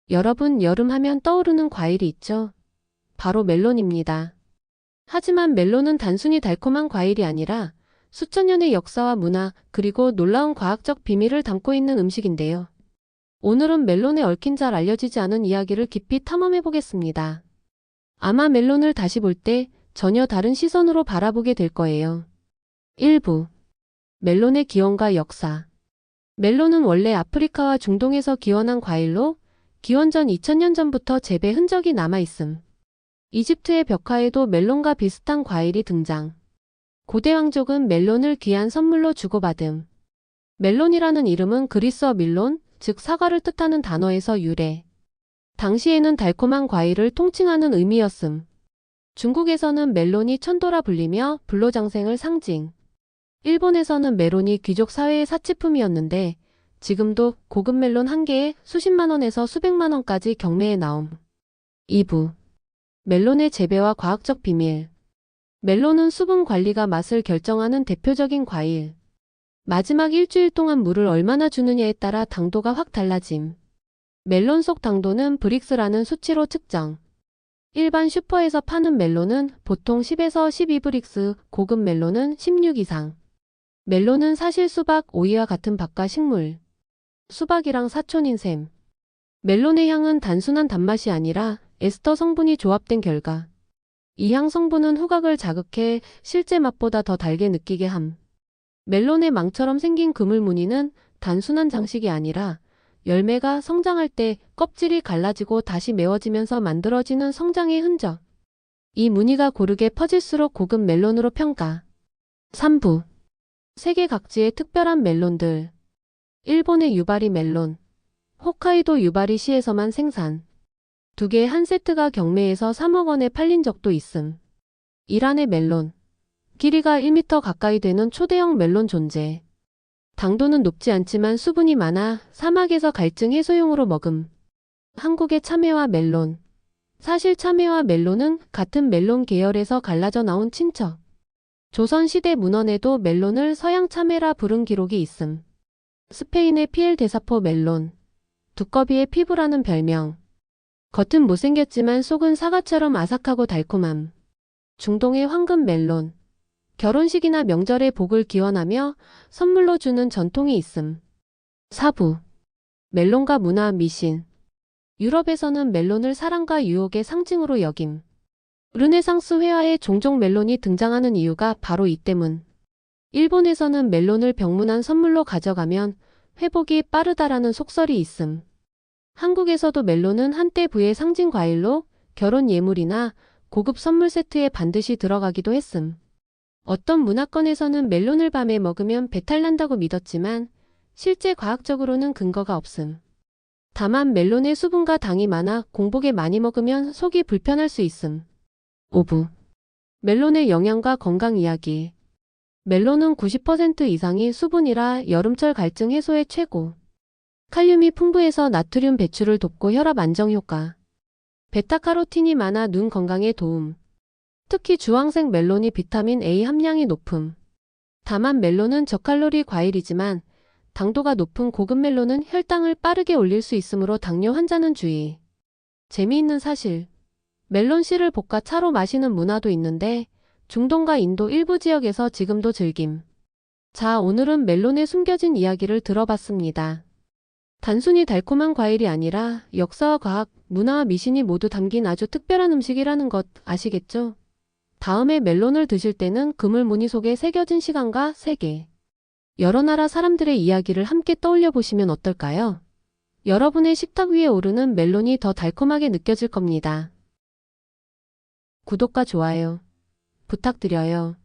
여러분, 여름 하면 떠오르는 과일이 있죠? 바로 멜론입니다. 하지만 멜론은 단순히 달콤한 과일이 아니라 수천 년의 역사와 문화, 그리고 놀라운 과학적 비밀을 담고 있는 음식인데요. 오늘은 멜론에 얽힌 잘 알려지지 않은 이야기를 깊이 탐험해 보겠습니다. 아마 멜론을 다시 볼 때 전혀 다른 시선으로 바라보게 될 거예요. 1부. 멜론의 기원과 역사. 멜론은 원래 아프리카와 중동에서 기원한 과일로 기원전 2000년 전부터 재배 흔적이 남아있음. 이집트의 벽화에도 멜론과 비슷한 과일이 등장. 고대 왕족은 멜론을 귀한 선물로 주고받음. 멜론이라는 이름은 그리스어 밀론, 즉 사과를 뜻하는 단어에서 유래. 당시에는 달콤한 과일을 통칭하는 의미였음. 중국에서는 멜론이 천도라 불리며 불로장생을 상징. 일본에서는 메론이 귀족 사회의 사치품이었는데 지금도 고급 멜론 한 개에 수십만 원에서 수백만 원까지 경매에 나옴. 2부. 멜론의 재배와 과학적 비밀. 멜론은 수분 관리가 맛을 결정하는 대표적인 과일. 마지막 일주일 동안 물을 얼마나 주느냐에 따라 당도가 확 달라짐. 멜론 속 당도는 브릭스라는 수치로 측정. 일반 슈퍼에서 파는 멜론은 보통 10에서 12브릭스, 고급 멜론은 16 이상. 멜론은 사실 수박, 오이와 같은 밥과 식물. 수박이랑 사촌인 셈. 멜론의 향은 단순한 단맛이 아니라 에스터 성분이 조합된 결과. 이 향 성분은 후각을 자극해 실제 맛보다 더 달게 느끼게 함. 멜론의 망처럼 생긴 그물 무늬는 단순한 장식이 아니라 열매가 성장할 때 껍질이 갈라지고 다시 메워지면서 만들어지는 성장의 흔적. 이 무늬가 고르게 퍼질수록 고급 멜론으로 평가. 3부. 세계 각지의 특별한 멜론들. 일본의 유바리 멜론. 홋카이도 유바리 시에서만 생산. 2개 한 세트가 경매에서 3억 원에 팔린 적도 있음. 이란의 멜론. 길이가 1m 가까이 되는 초대형 멜론 존재. 당도는 높지 않지만 수분이 많아 사막에서 갈증 해소용으로 먹음. 한국의 참외와 멜론. 사실 참외와 멜론은 같은 멜론 계열에서 갈라져 나온 친척. 조선시대 문헌에도 멜론을 서양 참외라 부른 기록이 있음. 스페인의 피엘 데사포 멜론. 두꺼비의 피부라는 별명. 겉은 못생겼지만 속은 사과처럼 아삭하고 달콤함. 중동의 황금 멜론. 결혼식이나 명절에 복을 기원하며 선물로 주는 전통이 있음. 4부. 멜론과 문화 미신. 유럽에서는 멜론을 사랑과 유혹의 상징으로 여김. 르네상스 회화에 종종 멜론이 등장하는 이유가 바로 이 때문. 일본에서는 멜론을 병문안 선물로 가져가면 회복이 빠르다라는 속설이 있음. 한국에서도 멜론은 한때 부의 상징 과일로 결혼 예물이나 고급 선물 세트에 반드시 들어가기도 했음. 어떤 문화권에서는 멜론을 밤에 먹으면 배탈 난다고 믿었지만 실제 과학적으로는 근거가 없음. 다만 멜론의 수분과 당이 많아 공복에 많이 먹으면 속이 불편할 수 있음. 5부. 멜론의 영양과 건강 이야기. 멜론은 90% 이상이 수분이라 여름철 갈증 해소에 최고. 칼륨이 풍부해서 나트륨 배출을 돕고 혈압 안정 효과. 베타카로틴이 많아 눈 건강에 도움. 특히 주황색 멜론이 비타민 A 함량이 높음. 다만 멜론은 저칼로리 과일이지만 당도가 높은 고급 멜론은 혈당을 빠르게 올릴 수 있으므로 당뇨 환자는 주의. 재미있는 사실. 멜론 씨를 볶아 차로 마시는 문화도 있는데 중동과 인도 일부 지역에서 지금도 즐김. 자, 오늘은 멜론의 숨겨진 이야기를 들어봤습니다. 단순히 달콤한 과일이 아니라 역사와 과학, 문화와 미신이 모두 담긴 아주 특별한 음식이라는 것 아시겠죠? 다음에 멜론을 드실 때는 그물 무늬 속에 새겨진 시간과 세계. 여러 나라 사람들의 이야기를 함께 떠올려 보시면 어떨까요? 여러분의 식탁 위에 오르는 멜론이 더 달콤하게 느껴질 겁니다. 구독과 좋아요 부탁드려요.